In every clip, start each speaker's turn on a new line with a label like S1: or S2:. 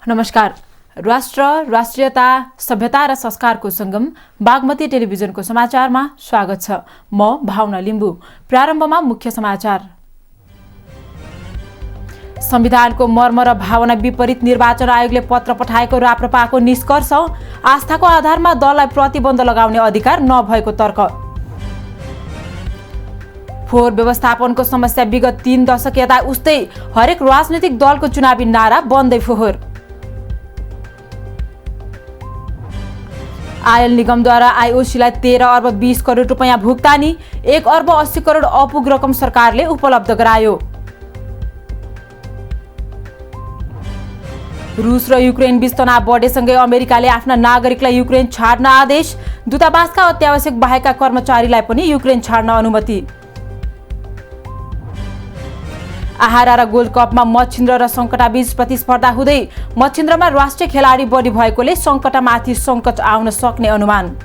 S1: नमस्कार। राष्ट्र, राष्ट्रियता, सभ्यता र संस्कारको संगम बागमती टेलिभिजनको समाचारमा स्वागत छ। म भावना लिम्बू। प्रारम्भमा मुख्य समाचार। संविधानको मर्म र भावना विपरीत निर्वाचन आयोगले पत्र पठाएको राप्रपाको निष्कर्ष। आस्थाको आधारमा दललाई प्रतिबन्ध लगाउने अधिकार नभएको तर्क। फोहोर व्यवस्थापनको समस्या विगत 3 दशक यता उस्तै। हरेक राजनीतिक दलको चुनावी नारा बन्दै फोहोर। आयल निगमद्वारा आईओसीलाई 13 अर्ब 20 करोड रुपैयाँ भुक्तानी। 1 अर्ब 80 करोड अपुग रकम सरकारले उपलब्ध गरायो। रुस र युक्रेन बीच तनाव बढेसँगै अमेरिकाले आफ्ना नागरिकलाई युक्रेन छाड्न आदेश। दूतावासका अत्यावश्यक बाहेकका कर्मचारीलाई पनि युक्रेन छाड्न अनुमति। आहारा र गोल्ड कपमा मच्छिन्द्र र सङ्कटाबीच प्रतिस्पर्धा हुँदै मच्छिन्द्रमा राष्ट्रिय खेलाडी बढी भएकोले सङ्कटामाथि सङ्कट आउन सक्ने अनुमान।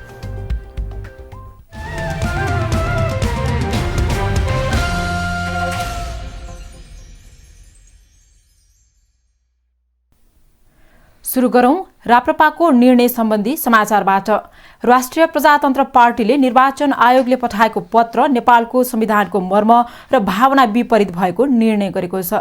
S1: सुरु गरौं राप्रपाको निर्णय सम्बन्धी समाचारबाट। राष्ट्रिय प्रजातन्त्र पार्टीले निर्वाचन आयोगले पठाएको पत्र नेपालको संविधानको मर्म र भावना विपरीत भएको निर्णय गरेको छ।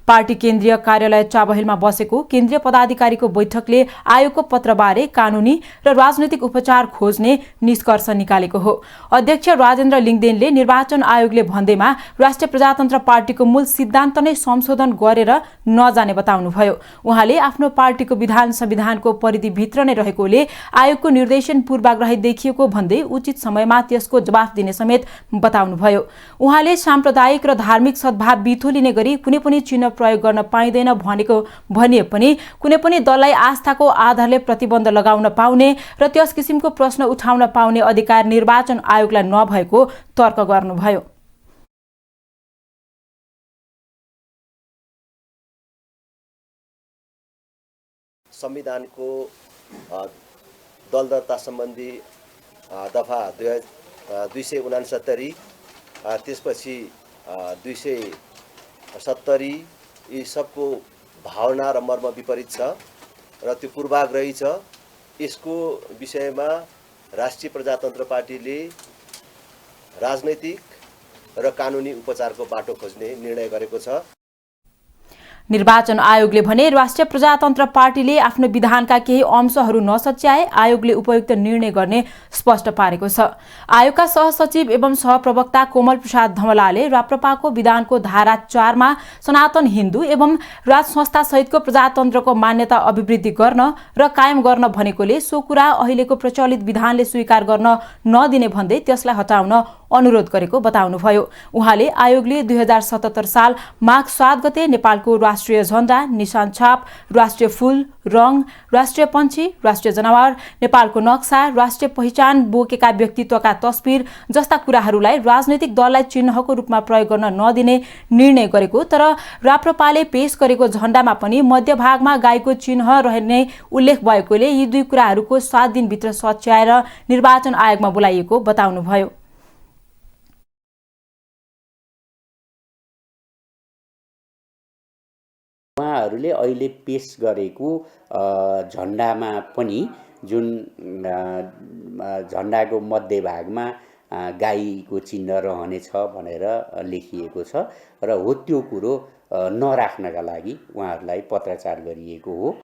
S1: पार्टी केन्द्रीय कार्यालय चाबहिलमा बसेको केन्द्रीय पदाधिकारीको बैठकले आयोगको पत्रबारे कानूनी र राजनैतिक उपचार खोज्ने निष्कर्ष निकालेको हो। अध्यक्ष राजेन्द्र लिङदेनले निर्वाचन आयोगले भन्दैमा राष्ट्रिय प्रजातन्त्र पार्टीको मूल सिद्धान्त नै संशोधन गरेर नजाने बताउनुभयो। उहाँले आफ्नो पार्टीको विधान संविधानको परिधिभित्र नै रहेकोले आयोगको निर्देशन पूर्वाग्रही देखिएको भन्दै उचित समयमा त्यसको जवाफ दिने समेत बताउनुभयो। उहाँले साम्प्रदायिक र धार्मिक सद्भाव बिथोलिने गरी कुनै पनि चिन्ह प्रयोग गर्न पाइँदैन भनिए पनि कुनै पनि दललाई आस्थाको आधारले प्रतिबन्ध लगाउन पाउने र त्यस किसिमको प्रश्न उठाउन पाउने अधिकार निर्वाचन आयोगलाई नभएको तर्क गर्नुभयो।
S2: संविधानको दल दर्ता सम्बन्धी दफा 269 त्यसपछि 270 यी सबको भावना र मर्म विपरीत छ र त्यो पूर्वाग्रही छ। यसको विषयमा राष्ट्रिय प्रजातन्त्र पार्टीले राजनैतिक र कानुनी उपचारको बाटो खोज्ने निर्णय गरेको छ।
S1: निर्वाचन आयोगले भने राष्ट्रिय प्रजातन्त्र पार्टीले आफ्नो विधानका केही अंशहरू नसच्याए आयोगले उपयुक्त निर्णय गर्ने स्पष्ट पारेको छ। आयोगका सहसचिव एवं सहप्रवक्ता कोमल प्रसाद धमलाले राप्रपाको विधानको धारा 4 मा सनातन हिन्दू एवं राज संस्था सहितको प्रजातन्त्रको मान्यता अभिवृद्धि गर्न र कायम गर्न भनेकोले सो कुरा अहिलेको प्रचलित विधानले स्वीकार गर्न नदिने भन्दै त्यसलाई हटाउन अनुरोध गरेको बताउनुभयो। उहाँले आयोगले 2077 साल माघ 7 गते नेपालको राष्ट्रिय झण्डा, निशान छाप, राष्ट्रिय फूल, रङ, राष्ट्रिय पंक्षी, राष्ट्रिय जनावर, नेपालको नक्सा, राष्ट्रिय पहिचान बोकेका व्यक्तित्वका तस्बिर जस्ता कुराहरूलाई राजनैतिक दललाई चिन्हको रूपमा प्रयोग गर्न नदिने निर्णय गरेको। तर राप्रपाले पेश गरेको झण्डामा पनि मध्यभागमा गाईको चिन्ह रहने उल्लेख भएकोले यी दुई कुराहरूको 7 दिनभित्र सच्याएर निर्वाचन आयोगमा बोलाइएको बताउनुभयो।
S3: उहाँहरूले अहिले पेश गरेको झण्डामा पनि जुन झण्डाको मध्यभागमा गाईको चिन्ह रहनेछ भनेर लेखिएको छ र हो त्यो कुरो नराख्नका लागि उहाँहरूलाई पत्राचार गरिएको हो।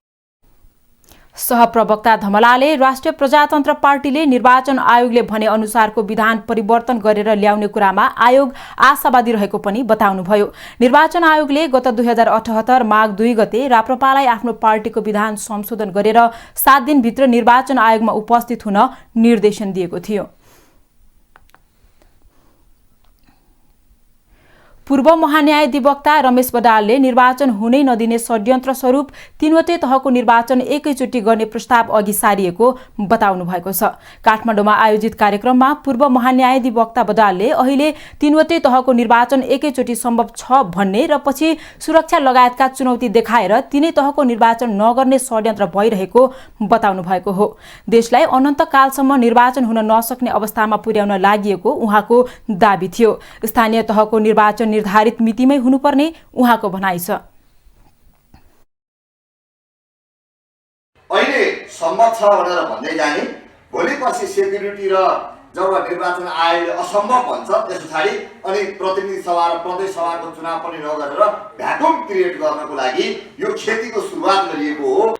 S1: सहप्रवक्ता धमलाले राष्ट्रिय प्रजातन्त्र पार्टीले निर्वाचन आयोगले भने अनुसारको विधान परिवर्तन गरेर ल्याउने कुरामा आयोग आशावादी रहेको पनि बताउनुभयो। निर्वाचन आयोगले गत 2078 माघ 2 गते राप्रपालाई आफ्नो पार्टीको विधान संशोधन गरेर 7 दिनभित्र निर्वाचन आयोगमा उपस्थित हुन निर्देशन दिएको थियो। पूर्व महान्यायाधिवक्ता रमेश बडालले निर्वाचन हुनै नदिने षड्यन्त्र स्वरूप 3वटै तहको निर्वाचन एकैचोटि गर्ने प्रस्ताव अघि सारिएको बताउनु भएको छ। काठमाडौँमा आयोजित कार्यक्रममा पूर्व महान्यायाधिवक्ता बडालले अहिले 3वटै तहको निर्वाचन एकैचोटि सम्भव छ भन्ने र पछि सुरक्षा लगायतका चुनौती देखाएर 3नै तहको निर्वाचन नगर्ने षड्यन्त्र भइरहेको बताउनु भएको हो। देशलाई अनन्तकालसम्म निर्वाचन हुन नसक्ने अवस्थामा पुर्याउन लागि उहाँको दाबी थियो। स्थानीय तहको निर्वाचन निर्धारित मितिमै हुनुपर्ने उहाँको भनाइ छ।
S4: सम्मत छ भनेर भन्दै जाने, भोलि पर्सि सेक्युरिटी र जब निर्वाचन आयोगले असम्भव भन्छ त्यस पछाडि अनि प्रतिनिधि सभा र प्रदेश सभाको चुनाव पनि नगरेर भ्याकुम क्रिएट गर्नको लागि यो खेतीको सुरुवात गरिएको हो।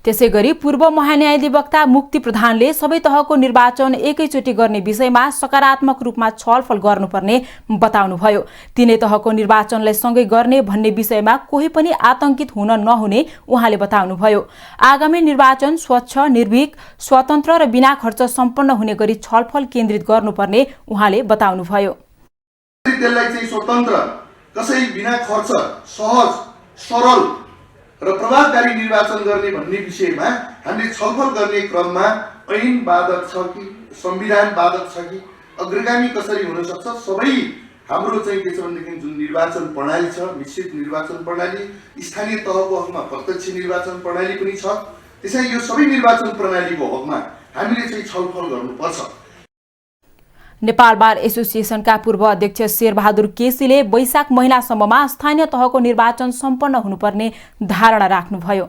S1: त्यसैगरी पूर्व महान्यायाधिवक्ता मुक्ति प्रधानले सबै तहको निर्वाचन एकैचोटि गर्ने विषयमा सकारात्मक रूपमा छलफल गर्नुपर्ने बताउनुभयो। तीनै तहको निर्वाचनलाई सँगै गर्ने भन्ने विषयमा कोही पनि आतंकित हुन नहुने उहाँले बताउनुभयो। आगामी निर्वाचन स्वच्छ, निर्भीक, स्वतन्त्र र बिना खर्च सम्पन्न हुने गरी छलफल केन्द्रित गर्नुपर्ने उहाँले बताउनुभयो।
S5: त्यसलाई चाहिँ स्वतन्त्र, कसै बिना खर्च, सहज, सरल र प्रभावकारी निर्वाचन गर्ने भन्ने विषयमा हामीले छलफल गर्ने क्रममा ऐन बाधक छ कि संविधान बाधक छ कि अग्रगामी कसरी हुन सक्छ, सबै हाम्रो चाहिँ के छ भनेदेखि जुन निर्वाचन प्रणाली छ, मिश्रित निर्वाचन प्रणाली, स्थानीय तहको हकमा प्रत्यक्ष निर्वाचन प्रणाली पनि छ। त्यसैले यो सबै निर्वाचन प्रणालीको हकमा हामीले चाहिँ छलफल गर्नुपर्छ।
S1: नेपाल बार एसोसिएसनका पूर्व अध्यक्ष शेरबहादुर केसीले वैशाख महिनासम्ममा स्थानीय तहको निर्वाचन सम्पन्न हुनुपर्ने धारणा राख्नुभयो।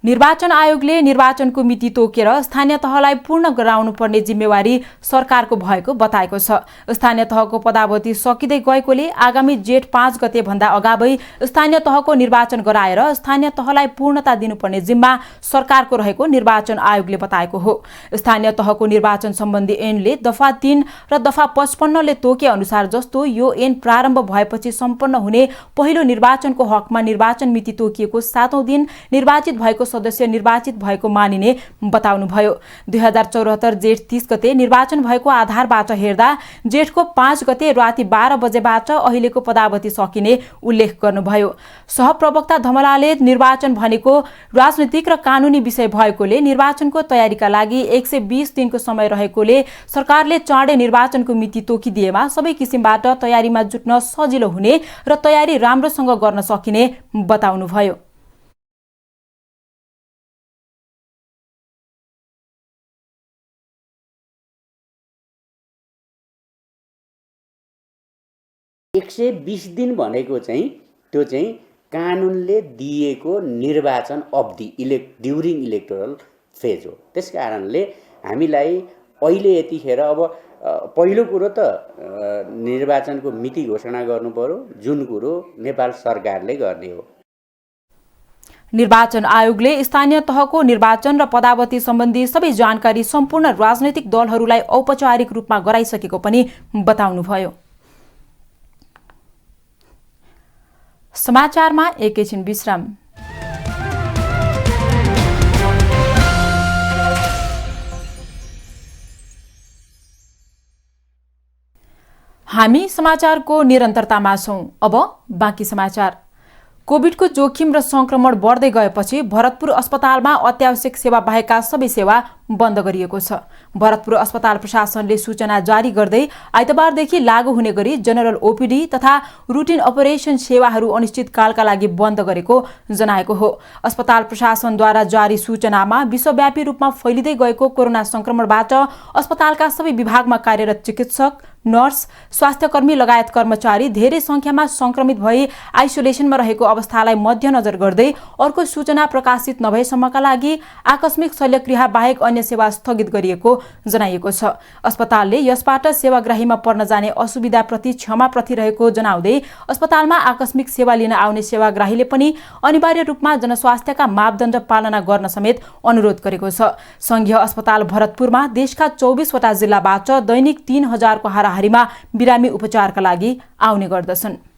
S1: निर्वाचन आयोगले निर्वाचनको मिति तोकेर स्थानीय तहलाई पूर्ण गराउनुपर्ने जिम्मेवारी सरकारको भएको बताएको छ। स्थानीय तहको पदावधि सकिँदै गएकोले आगामी जेठ 5 गते भन्दा अगावै स्थानीय तहको निर्वाचन गराएर स्थानीय तहलाई पूर्णता दिनुपर्ने जिम्मा सरकारको रहेको निर्वाचन आयोगले बताएको हो। स्थानीय तहको निर्वाचन सम्बन्धी ऐनले दफा 3 र दफा 55 ले तोके अनुसार जस्तो यो ऐन प्रारम्भ भएपछि सम्पन्न हुने पहिलो निर्वाचनको हकमा निर्वाचन मिति तोकिएको 7औं दिन निर्वाचित भएको सदस्य निर्वाचित भएको मानिने बताउनुभयो। 2074 जेठ 30 गते निर्वाचन भएको आधारबाट हेर्दा जेठको 5 गते राति 12 बजेबाट अहिलेको पदावधि सकिने उल्लेख गर्नुभयो। सहप्रवक्ता धमलाले निर्वाचन भनेको राजनीतिक र कानूनी विषय भएकोले निर्वाचनको तयारीका लागि 120 दिनको समय रहेकोले सरकारले चाँडै निर्वाचनको मिति तोकिदिएमा सबै किसिमबाट तयारीमा जुट्न सजिलो हुने र तयारी राम्रोसँग गर्न सकिने बताउनुभयो।
S3: एक 120 दिन भनेको चाहिँ त्यो चाहिँ कानुनले दिएको निर्वाचन अवधि ड्युरिङ इलेक्टोरल फेज हो। त्यसकारणले हामीलाई अहिले यतिखेर अब पहिलो कुरो त निर्वाचनको मिति घोषणा गर्नु पर्यो, जुन कुरो नेपाल सरकारले गर्ने हो।
S1: निर्वाचन आयोगले स्थानीय तहको निर्वाचन र पदावधि सम्बन्धी सबै जानकारी सम्पूर्ण राजनैतिक दलहरूलाई औपचारिक रूपमा गराइसकेको पनि बताउनुभयो। समाचारमा एकैछिन विश्राम। हामी समाचारको निरन्तरतामा छौं। अब बाँकी समाचार। कोभिडको जोखिम र संक्रमण बढ्दै गएपछि भरतपुर अस्पतालमा अत्यावश्यक सेवा बाहेकका सबै सेवा बन्द गरिएको छ। भरतपुर अस्पताल प्रशासनले सूचना जारी गर्दै आइतबारदेखि लागू हुने गरी जनरल ओपीडी तथा रुटिन अपरेसन सेवाहरू अनिश्चितकालका लागि बन्द गरेको जनाएको हो। अस्पताल प्रशासनद्वारा जारी सूचनामा विश्वव्यापी रूपमा फैलिँदै गएको कोरोना संक्रमणबाट अस्पतालका सबै विभागमा कार्यरत चिकित्सक, नर्स, स्वास्थ्यकर्मी लगायत कर्मचारी धेरै संख्यामा संक्रमित भई आइसोलेसनमा रहेको अवस्थालाई मध्यनजर गर्दै अर्को सूचना प्रकाशित नभएसम्मका लागि आकस्मिक शल्यक्रिया बाहेक अन्य सेवा स्थगित गरिएको जनाइएको छ। अस्पतालले यसबाट सेवाग्राहीमा पर्न जाने असुविधाप्रति क्षमा प्रतिरहेको जनाउँदै अस्पतालमा आकस्मिक सेवा लिन आउने सेवाग्राहीले पनि अनिवार्य रूपमा जनस्वास्थ्यका मापदण्ड पालना गर्न समेत अनुरोध गरेको छ। संघीय अस्पताल भरतपुरमा देशका 24 वटा जिल्लाबाट दैनिक 3000 को हाराहारीमा बिरामी उपचारका लागि आउने गर्दछन्।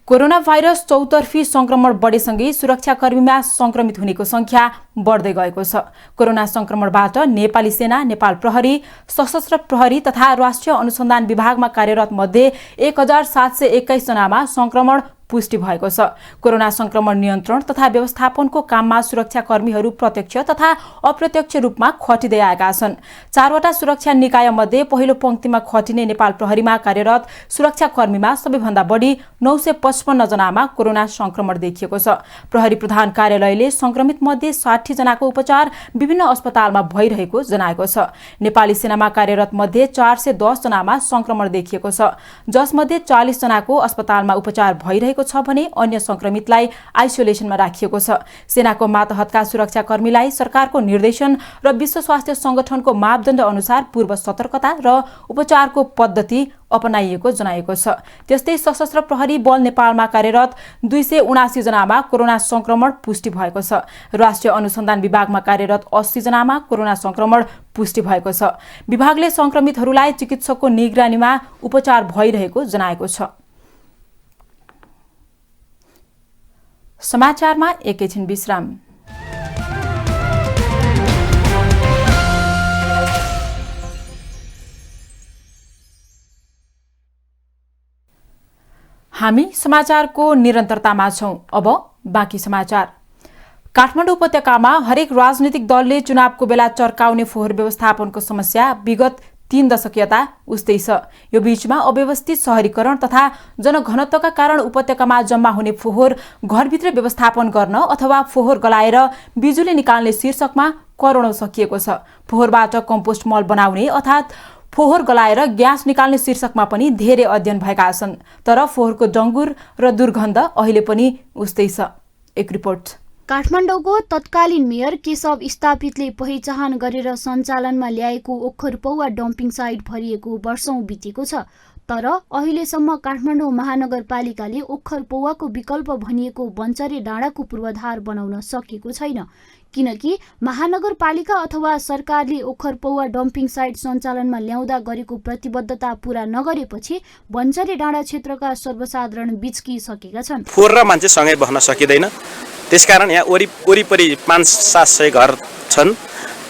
S1: कोरोना भाइरस चौतर्फी संक्रमण बढेसँगै सुरक्षाकर्मीमा संक्रमित हुनेको संख्या बढ्दै गएको छ। कोरोना संक्रमणबाट नेपाली सेना, नेपाल प्रहरी, सशस्त्र प्रहरी तथा राष्ट्रिय अनुसन्धान विभागमा कार्यरत मध्ये 1721 जनामा संक्रमण पुष्टि भएको छ। कोरोना संक्रमण नियन्त्रण तथा व्यवस्थापनको काममा सुरक्षाकर्मीहरू प्रत्यक्ष तथा अप्रत्यक्ष रूपमा खटिँदै आएका छन्। 4वटा सुरक्षा निकायमध्ये पहिलो पंक्तिमा खटिने नेपाल प्रहरीमा कार्यरत सुरक्षाकर्मीमा सबैभन्दा बढी 955 जनामा कोरोना संक्रमण देखिएको छ। प्रहरी प्रधान कार्यालयले संक्रमित मध्ये 60 जनाको उपचार विभिन्न अस्पतालमा भइरहेको जनाएको छ। नेपाली सेनामा कार्यरत मध्ये 410 जनामा संक्रमण देखिएको छ, जसमध्ये 40 जनाको अस्पतालमा उपचार भइरहेको छ भने अन्य संक्रमितलाई आइसोलेसनमा राखिएको छ। सेनाको मातहतका सुरक्षाकर्मीलाई सरकारको निर्देशन र विश्व स्वास्थ्य संगठनको मापदण्ड अनुसार पूर्व सतर्कता र उपचारको पद्धति अपनाइएको जनाएको छ। त्यस्तै सशस्त्र प्रहरी बल नेपालमा कार्यरत 279 जनामा कोरोना संक्रमण पुष्टि भएको छ। राष्ट्रिय अनुसन्धान विभागमा कार्यरत 80 जनामा कोरोना संक्रमण पुष्टि भएको छ। विभागले संक्रमितहरूलाई चिकित्सकको निगरानीमा उपचार भइरहेको जनाएको छ। समाचारमा एकैछिन विश्राम। हामी समाचारको निरन्तरतामा छौं। अब बाँकी समाचार। काठमाडौँ उपत्यकामा हरेक राजनीतिक दलले चुनावको बेला चर्काउने फोहोर व्यवस्थापनको समस्या विगत 3 दशक यता उस्तै छ। यो बीचमा अव्यवस्थित शहरीकरण तथा जनघनत्वका कारण उपत्यकामा जम्मा हुने फोहोर घरभित्र व्यवस्थापन गर्न अथवा फोहोर गलाएर बिजुली निकाल्ने शीर्षकमा करोडौं सकिएको छ। फोहोरबाट कम्पोस्ट मल बनाउने अर्थात् फोहोर गलाएर ग्यास निकाल्ने शीर्षकमा पनि धेरै अध्ययन भएका छन्, तर फोहोरको डङ्गुर र दुर्गन्ध अहिले पनि उस्तै छ। एक रिपोर्ट।
S6: काठमाडौँको तत्कालीन मेयर केशव स्थापितले पहिचान गरेर सञ्चालनमा ल्याएको ओखरपौवा डम्पिङ साइट भरिएको वर्षौं बितेको छ, तर अहिलेसम्म काठमाडौँ महानगरपालिकाले ओखरपौवाको विकल्प भनिएको बन्चरे डाँडाको पूर्वाधार बनाउन सकेको छैन, किनकि महानगरपालिका अथवा सरकारले ओखरपौवा डम्पिङ साइट सञ्चालनमा ल्याउँदा गरेको प्रतिबद्धता पूरा नगरेपछि बन्चरे डाँडा क्षेत्रका सर्वसाधारण बिच्किसकेका छन्।
S7: फोहोर र मान्छे सँगै बस्न सकिँदैन, त्यसकारण यहाँ वरिपरि 500-700 घर छन्,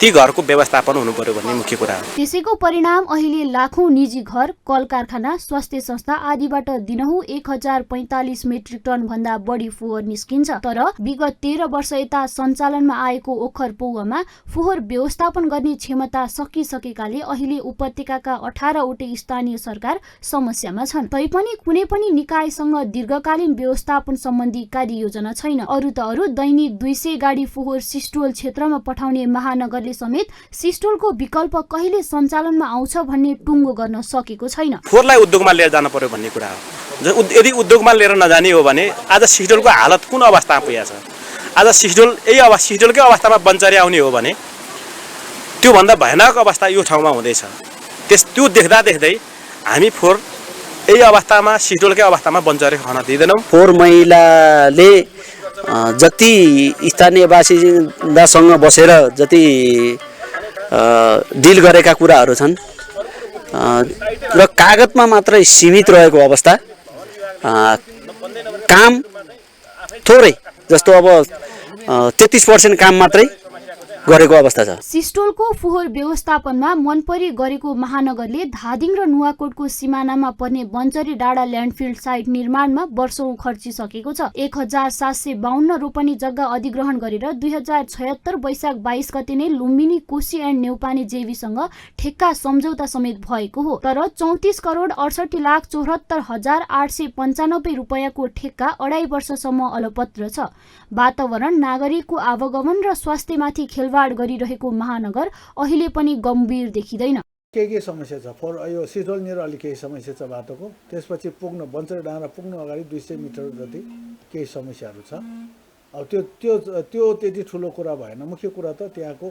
S7: ती घरको व्यवस्थापन हुनु पर्यो भन्ने मुख्य कुरा हो।
S6: त्यसैको परिणाम अहिले लाखौं निजी घर, कल कारखाना, स्वास्थ्य संस्था आदिबाट दिनहुँ 1045 मेट्रिक टन भन्दा बढी फोहोर निस्किन्छ। तर विगत 13 वर्ष यता सञ्चालनमा आएको ओखरपौवामा फोहोर व्यवस्थापन गर्ने क्षमता सकिसकेकाले अहिले उपत्यकाका 18 वटै स्थानीय सरकार समस्यामा छन्। तैपनि कुनै पनि निकायसँग दीर्घकालीन व्यवस्थापन सम्बन्धी कार्ययोजना छैन। अरु त अरु दैनिक 200 गाडी फोहोर सिस्टोल क्षेत्रमा पठाउने महानगरले समेत सिस्टोलको विकल्प कहिले सञ्चालनमा आउँछ भन्ने टुङ्गो गर्न सकेको छैन।
S7: फोहोरलाई उद्योगमा लिएर जानु पर्यो भन्ने कुरा हो। यदि उद्योगमा लिएर नजाने हो भने आज सिस्टोलको हालत कुन अवस्थामा पुगेको छ? आज सिस्टोलकै अवस्थामा बन्चरे आउने हो भने त्योभन्दा भयानक अवस्था यो ठाउँमा हुँदैछ। त्यो देख्दा देख्दै हामी फोहोर यही अवस्थामा सिस्टोलकै अवस्थामा बन्चरे खान दिँदैनौँ।
S8: फोहोर महिलाले जति स्थानीयवासीसँग बसेर जति डिल गरेका कुराहरू छन् र कागजमा मात्रै सीमित रहेको अवस्था, काम थोरै, जस्तो अब 33% काम मात्रै गरेको अवस्था छ।
S6: सिस्टोलको फोहोर व्यवस्थापनमा मनपरी गरेको महानगरले धादिङ र नुवाकोटको सिमानामा पर्ने बन्चरे डाँडा ल्यान्डफिल्ड साइट निर्माणमा वर्षौं खर्चिसकेको छ। 1752 रोपनी जग्गा अधिग्रहण गरेर 2076 वैशाख 22 गते नै लुम्बिनी, कोशी एन्ड नेउपाने जेबीसँग ठेक्का सम्झौता समेत भएको हो। तर 34 करोड 68,74,895 रुपैयाँको ठेक्का 2.5 वर्षसम्म अलपत्र छ। वातावरण, नागरिकको आवागमन र स्वास्थ्यमाथि खेलवाड गरिरहेको महानगर अहिले पनि गम्भीर देखिँदैन।
S9: के समस्या छ? यो सिस्टोलनिर अलि केही समस्या छ बाटोको, त्यसपछि पुग्न बन्चरे डाँडा पुग्नु अगाडि 200 मिटर जति केही समस्याहरू छ। अब त्यो त्यति ठुलो कुरा भएन। मुख्य कुरा त त्यहाँको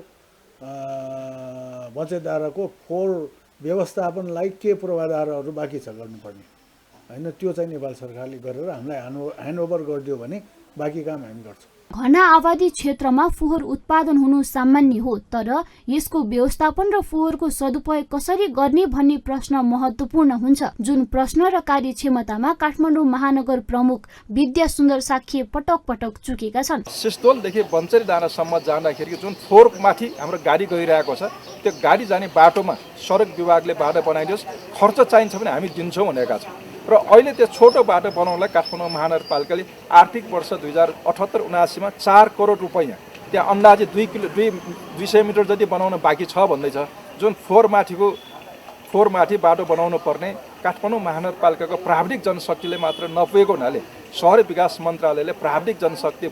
S9: बन्चरे डाँडाको फोहोर व्यवस्थापनलाई के पूर्वाधारहरू बाँकी छ गर्नुपर्ने होइन, त्यो चाहिँ नेपाल सरकारले गरेर हामीलाई ह्यान्डओभर गरिदियो भने बाँकी काम हामी गर्छौँ।
S6: घना आबादी क्षेत्रमा फोहोर उत्पादन हुनु सामान्य हो, तर यसको व्यवस्थापन र फोहोरको सदुपयोग कसरी गर्ने भन्ने प्रश्न महत्त्वपूर्ण हुन्छ, जुन प्रश्न र कार्यक्षमतामा काठमाडौँ महानगर प्रमुख विद्या सुन्दर साख्य पटक पटक चुकेका छन्।
S10: सिस्टोलदेखि बन्चरे डाँडासम्म जाँदाखेरि जुन फोहोरमाथि हाम्रो गाडी गइरहेको छ, त्यो गाडी जाने बाटोमा सडक विभागले बाटो बनाइदियोस्, खर्च चाहिन्छ भने हामी दिन्छौँ भनेका छौँ। र अहिले त्यो छोटो बाटो बनाउनलाई काठमाडौँ महानगरपालिकाले आर्थिक वर्ष 2078-79 मा 4 करोड रुपैयाँ त्यहाँ अन्दाजे 200 मिटर जति बनाउन बाँकी छ भन्दैछ। जुन फोहोर माथि बाटो बनाउनु पर्ने काठमाडौँ महानगरपालिकाको प्राविधिक जनशक्तिले मात्र नपुगेको हुनाले शहरी विकास मन्त्रालयले प्राविधिक जनशक्ति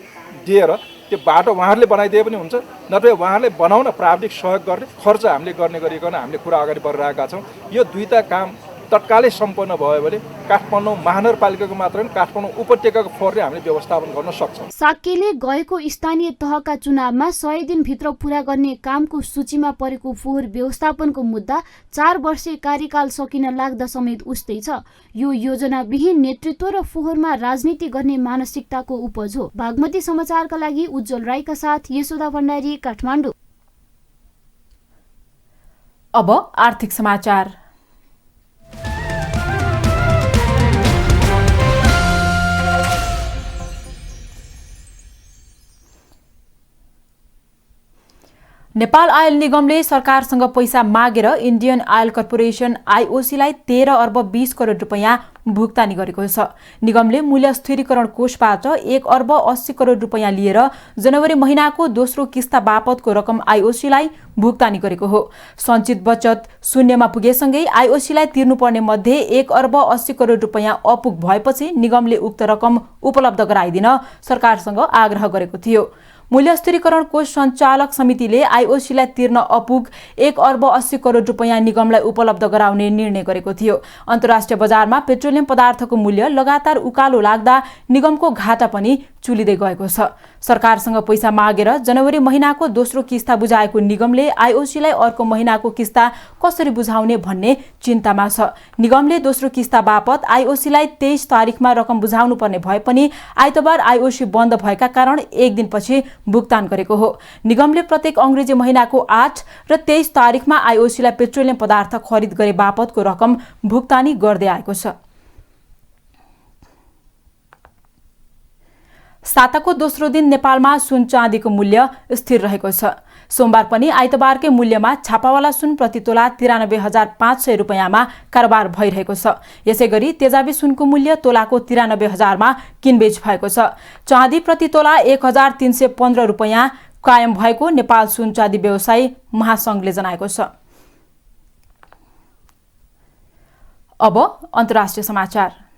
S10: दिएर त्यो बाटो उहाँहरूले बनाइदिए पनि हुन्छ, नत्र उहाँहरूले बनाउन प्राविधिक सहयोग गर्ने खर्च हामीले गर्ने गरिकन हामीले कुरा अगाडि बढिरहेका छौँ। यो दुईटा काम तत्कालै सम्पन्न भयो भने काठमाडौँ महानगरपालिकाको मात्र होइन काठमाडौँ उपत्यकाको फोहोरले हामीले व्यवस्थापन गर्न सक्छौँ।
S6: साक्यले गएको स्थानीय तहका चुनावमा 100 दिनभित्र पूरा गर्ने कामको सूचीमा परेको फोहोर व्यवस्थापनको मुद्दा 4 वर्षे कार्यकाल सकिन लाग्दा समेत उस्तै छ। यो योजनाविहीन नेतृत्व र फोहोरमा राजनीति गर्ने मानसिकताको उपज हो। बागमती समाचारका लागि उज्जवल राईका साथ यशोदा भण्डारी, काठमाडौँ।
S1: अब आर्थिक समाचार। नेपाल आयल निगमले सरकारसँग पैसा मागेर इन्डियन आयल कर्पोरेसन आईओसीलाई 13 अर्ब 20 करोड रुपैयाँ भुक्तानी गरेको छ। निगमले मूल्य स्थिरीकरण कोषबाट 1 अर्ब 80 करोड रुपैयाँ लिएर जनवरी महिनाको दोस्रो किस्ता बापतको रकम आईओसीलाई भुक्तानी गरेको हो। सञ्चित बचत शून्यमा पुगेसँगै आईओसीलाई तिर्नुपर्ने मध्ये 1 अर्ब 80 करोड रुपैयाँ अपुग भएपछि निगमले उक्त रकम उपलब्ध गराइदिन सरकारसँग आग्रह गरेको थियो। मूल्य स्थिरीकरण कोष सञ्चालक समितिले आईओसीलाई तिर्न अपुग 1 अर्ब 80 करोड रुपैयाँ निगमलाई उपलब्ध गराउने निर्णय गरेको थियो। अन्तर्राष्ट्रिय बजारमा पेट्रोलियम पदार्थको मूल्य लगातार उकालो लाग्दा निगमको घाटा पनि चुलिँदै गएको छ। सरकारसँग पैसा मागेर जनवरी महिनाको दोस्रो किस्ता बुझाएको निगमले आईओसीलाई अर्को महिनाको किस्ता कसरी बुझाउने भन्ने चिन्तामा छ। निगमले दोस्रो किस्ता बापत आईओसीलाई 23 तारिखमा रकम बुझाउनु पर्ने भए पनि आइतबार आईओसी बन्द भएका कारण एक दिनपछि भुक्तान गरेको हो। निगमले प्रत्येक अंग्रेजी महिनाको 8 र 23 तारिखमा आईओसीलाई पेट्रोलियम पदार्थ खरिद गरे बापतको रकम भुक्तानी गर्दै आएको छ। साताको दोस्रो दिन नेपालमा सुन चाँदीको मूल्य स्थिर रहेको छ। सोमबार पनि आइतबारकै मूल्यमा छापावाला सुन प्रति तोला 93,500 रुपैयाँमा कारोबार भइरहेको छ। यसैगरी तेजाबी सुनको मूल्य तोलाको 93,000मा किनबेच भएको छ। चाँदी प्रति तोला 1,315 रुपैयाँ कायम भएको नेपाल सुन चाँदी व्यवसायी महासंघले जनाएको छ। अब अन्तर्राष्ट्रिय समाचार।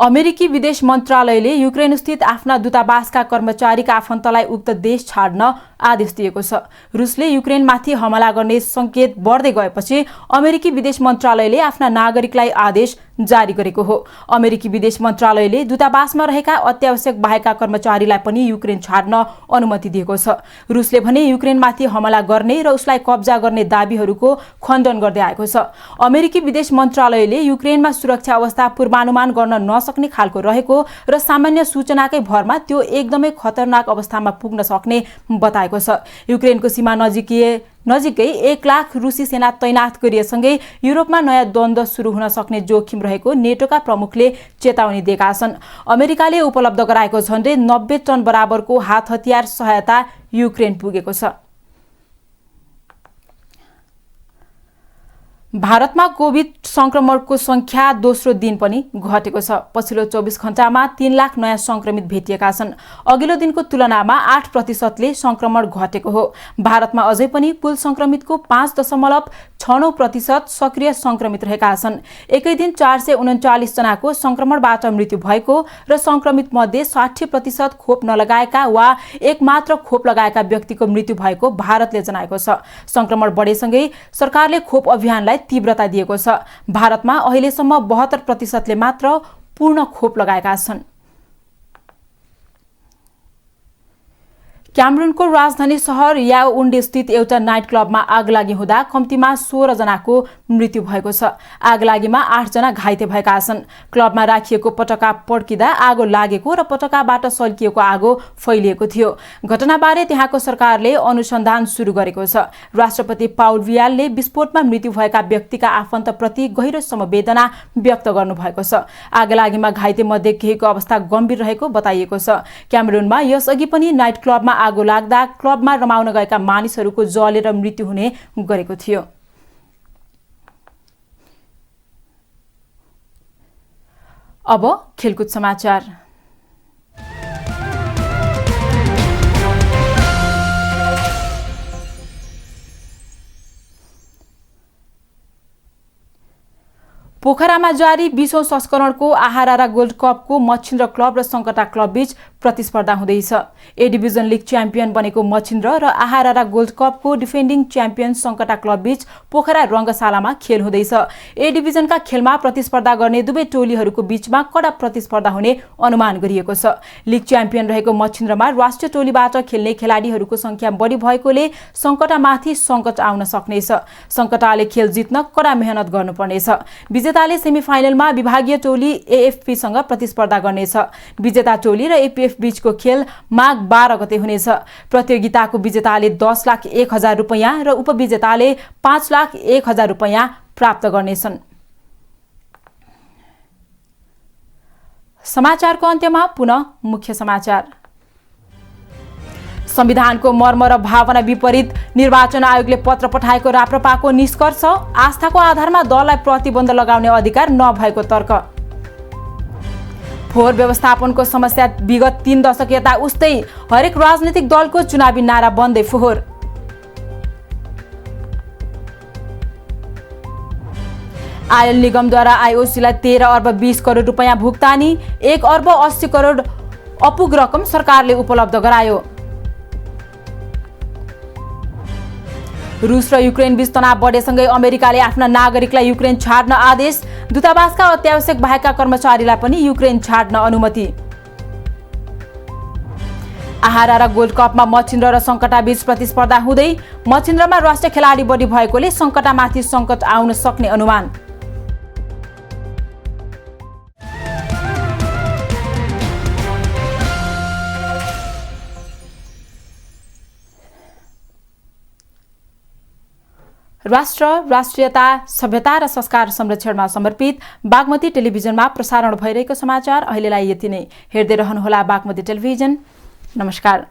S1: अमेरिकी विदेश मन्त्रालयले युक्रेन स्थित आफ्ना दूतावासका कर्मचारीका आफन्तलाई उक्त देश छाड्न आदेश दिएको छ। रुसले युक्रेनमाथि हमला गर्ने संकेत बढ्दै गएपछि अमेरिकी विदेश मन्त्रालयले आफ्ना नागरिकलाई आदेश जारी गरेको हो। अमेरिकी विदेश मन्त्रालयले दूतावासमा रहेका अत्यावश्यक बाहेकका कर्मचारीलाई पनि युक्रेन छाड्न अनुमति दिएको छ। रुसले भने युक्रेनमाथि हमला गर्ने र उसलाई कब्जा गर्ने दाबीहरूको खण्डन गर्दै आएको छ। अमेरिकी विदेश मन्त्रालयले युक्रेनमा सुरक्षा अवस्था पूर्वानुमान गर्न नसक्ने खालको रहेको र सामान्य सूचनाकै भरमा त्यो एकदमै खतरनाक अवस्थामा पुग्न सक्ने बताएको छ। युक्रेनको सीमा नजिकै 1 लाख रुसी सेना तैनात गरिएसँगै युरोपमा नयाँ द्वन्द्व सुरु हुन सक्ने जोखिम रहेको नेटोका प्रमुखले चेतावनी दिएका छन्। अमेरिकाले उपलब्ध गराएको झन्डै 90 टन बराबरको हात हतियार सहायता युक्रेन पुगेको छ। भारतमा कोभिड संक्रमणको संख्या दोस्रो दिन पनि घटेको छ। पछिल्लो 24 घण्टामा 3 लाख नयाँ संक्रमित भेटिएका छन्। अघिल्लो दिनको तुलनामा 8% संक्रमण घटेको हो। भारतमा अझै पनि कुल संक्रमितको 5.69% सक्रिय संक्रमित रहेका छन्। एकै दिन 439 जनाको संक्रमणबाट मृत्यु भएको र संक्रमित मध्ये 60% खोप नलगाएका वा एक मात्र खोप लगाएका व्यक्तिको मृत्यु भएको भारतले जनाएको छ। संक्रमण बढेसँगै सरकारले खोप अभियानलाई तीव्रता दिएको छ। भारतमा अहिलेसम्म 72% ले मात्र पूर्ण खोप लगाएका छन्। क्यामरूनको राजधानी सहर याओउन्डे स्थित एउटा नाइट क्लबमा आगलागी हुँदा कम्तीमा 16 जनाको मृत्यु भएको छ। आगलागीमा 8 जना घाइते भएका छन्। क्लबमा राखिएको पटका पड्किँदा आगो लागेको र पटकाबाट सल्किएको आगो फैलिएको थियो। घटनाबारे त्यहाँको सरकारले अनुसन्धान सुरु गरेको छ। राष्ट्रपति पाउल बियाले विस्फोटमा मृत्यु भएका व्यक्तिका आफन्तप्रति गहिरो समवेदना व्यक्त गर्नुभएको छ। आगलागीमा घाइते मध्ये केहीको अवस्था गम्भीर रहेको बताइएको छ। क्यामरूनमा यसअघि पनि नाइट क्लबमा आगो लाग्दा क्लबमा रमाउन गएका मानिसहरूको जलेर मृत्यु हुने गरेको थियो। अब खेलकुद समाचार। पोखरामा जारी 20औं संस्करणको आहारारा गोल्ड कपको मच्छिन्द्र क्लब र सङ्कटा क्लब बीच प्रतिस्पर्धा हुँदैछ। ए डिभिजन लिग च्याम्पियन बनेको मच्छिन्द्र र आहारारा गोल्ड कपको डिफेन्डिङ च्याम्पियन सङ्कटा क्लब बीच पोखरा रङ्गशालामा खेल हुँदैछ। ए डिभिजनका खेलमा प्रतिस्पर्धा गर्ने दुवै टोलीहरूको बीचमा कडा प्रतिस्पर्धा हुने अनुमान गरिएको छ। लिग च्याम्पियन रहेको मच्छिन्द्रमा राष्ट्रिय टोलीबाट खेल्ने खेलाडीहरूको संख्या बढी भएकोले सङ्कटामाथि सङ्कट आउन सक्नेछ। सङ्कटाले खेल जित्न कडा मेहनत गर्नुपर्नेछ। विजेताले सेमिफाइनलमा विभागीय टोली एएफपीसँग प्रतिस्पर्धा गर्नेछ। विजेता टोली र एपीएफ बीचको खेल माघ 12 गते हुनेछ। प्रतियोगिताको विजेताले 10,01,000 रुपैयाँ र उपविजेताले 5,01,000 रुपैयाँ प्राप्त गर्नेछन्। समाचारको अन्त्यमा पुनः मुख्य समाचार। संविधानको मर्म र भावना विपरीत निर्वाचन आयोगले पत्र पठाएको राप्रपाको निष्कर्ष, आस्थाको आधारमा दललाई प्रतिबन्ध लगाउने अधिकार नभएको तर्क। फोहोर व्यवस्थापनको समस्या विगत 3 दशक यता उस्तै, हरेक राजनीतिक दलको चुनावी नारा बन्दै फोहोर। आयल निगमद्वारा आईओसीलाई 13 अर्ब 20 करोड रुपैयाँ भुक्तानी, 1 अर्ब 80 करोड अपुग रकम सरकारले उपलब्ध गरायो। रुस र युक्रेन बीच तनाव बढेसँगै अमेरिकाले आफ्ना नागरिकलाई युक्रेन छाड्न आदेश, दूतावासका अत्यावश्यक बाहेकका कर्मचारीलाई पनि युक्रेन छाड्न अनुमति। आहारारा गोल्ड कपमा मच्छिन्द्र र सङ्कटा बीच प्रतिस्पर्धा हुँदै, मच्छिन्द्रमा राष्ट्रिय खेलाडी बढी भएकोले सङ्कटामाथि सङ्कट आउन सक्ने अनुमान। राष्ट्र, राष्ट्रियता, सभ्यता र संस्कार संरक्षणमा समर्पित बागमती टेलिभिजनमा प्रसारण भइरहेको समाचार अहिलेलाई यति नै। हेर्दै रहनुहोला बागमती टेलिभिजन। नमस्कार।